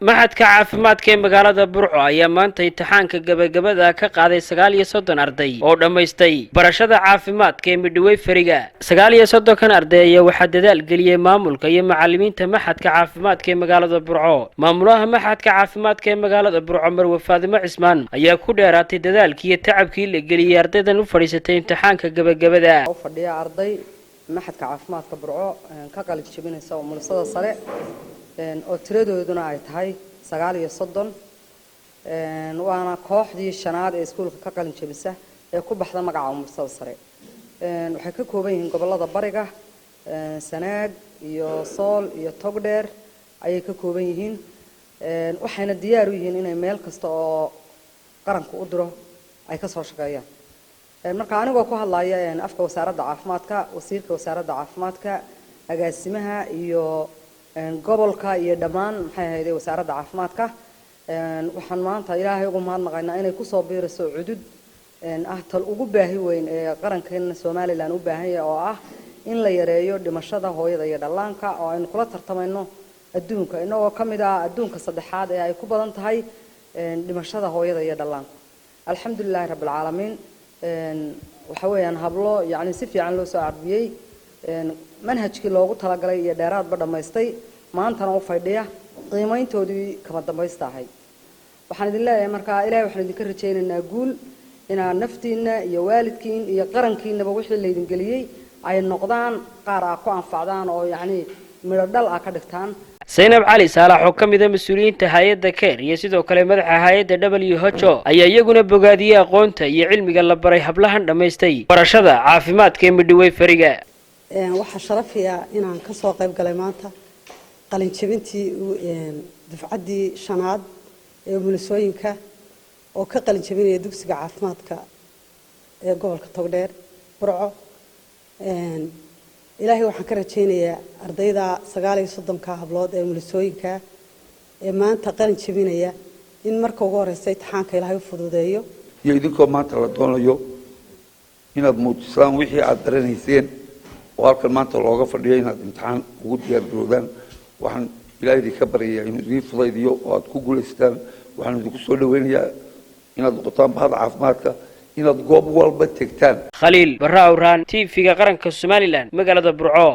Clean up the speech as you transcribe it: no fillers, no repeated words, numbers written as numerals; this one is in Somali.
maxadka caafimaadka ee magaalada Burco ayaa maanta imtixaanka gabagabada ka qaaday 39 arday oo dhameystay barashada caafimaadka ee midway fariga 39 kan arday ayaa waxa dadaal galiyay maamulka iyo macallimiinta maxadka caafimaadka ee magaalada Burco maamulaha maxadka caafimaadka ee magaalada Burco Marwe Faadimo Cismaan ayaa ku dheeraatay dadaalkii iyo tacabkii la galiyay ardaydan u fadhiisatay imtixaanka gabagabada oo fadhiya arday maxadka caafimaadka Burco ka qalin jabinaysa oo mulasada sare oo tiradooduna ay tahay 39 waana kooxdii shanaad ee iskuulka ka qalin jabisa ee ku baxda magaca mulasada sare waxay ka kooban yihiin gobolada bariga Sanaag iyo Sool iyo Togdheer ayay ka kooban yihiin waxayna diyaar u yihiin inay meel kasta oo qaranka u diro ay ka soo shaqeeyaan marka anigoo ku hadlaya afka wasaaradda caafimaadka wasiirka wasaaradda caafimaadka agaasimaha iyo gobolka iyo dhamaan maxay ahayd wasaaradda caafimaadka waxaan maanta ilaahay ugu mahadnaqaynaa inay ku soo biiriso cudud tal ugu baahi weyn ee qarankeena Soomaaliland u baahan yahay oo ah in la yareeyo dhimashada hooyada iyo dhallaanka oo aynu kula tartamayno adduunka inagoo kamid ah adduunka saddexaad ee ay ku badan tahay dhimashada hooyada iyo dhallaanka alxamdulillaah rabbil caalamiin waxa weeyaan hablo yaani si fiican loo soo arbiyay manhajkii loogu talagalay iyo dheeraadba dhameystay maantana u fadhiya qiimayntoodii kama dambaystahay waxaan idin leeyahay marka ilaahay waxaan idin ka rajaynaynaa guul inaa naftiina iyo waalidkiin iyo qarankiinaba wixii la idin galiyay ay noqdaan qaar ah ku anfacdaan oo yaani midho dhal ah ka dhigtaan Zainab Ali Saalax oo kamid ah mas'uuliyiinta hay'adda Care iyo sidoo kale madaxa hay'adda WHO ayaa iyaguna bogaadiyay aqoonta iyo cilmiga la baray hablahan dhameystay barashada caafimaadka ee midway fariga waxa sharafiya inaan ka soo qayb galay maanta qalin jabintii dufcadii shanaad ee mulasooyinka oo ka qalin jabinaya dugsiga caafimaadka ee gobolka Togdheer Burco ilaahay waxaan ka rajaynayaa ardayda 39 ka hablood ee mulasooyinka ee maanta qalin jabinaya in marka ugu horeysa imtixaanka ilaahay u fududeeyo iyo idinkoo maanta la doonayo inaad muujisaan wixii aad dareenayseen oo halkan maanta looga fadhiyo inaad imtixaan ugu diyaar garoodaan waxaan ilaahay ka baryayaa inuu idin fudaydiyo oo aad ku guuleystaan waxaan idinku soo dhaweynayaa inaad noqotaan bahda caafimaadka inaad goob walba tagtaan Khaliil Barra Awraan TV-ga qaranka Somaliland magaalada Burco.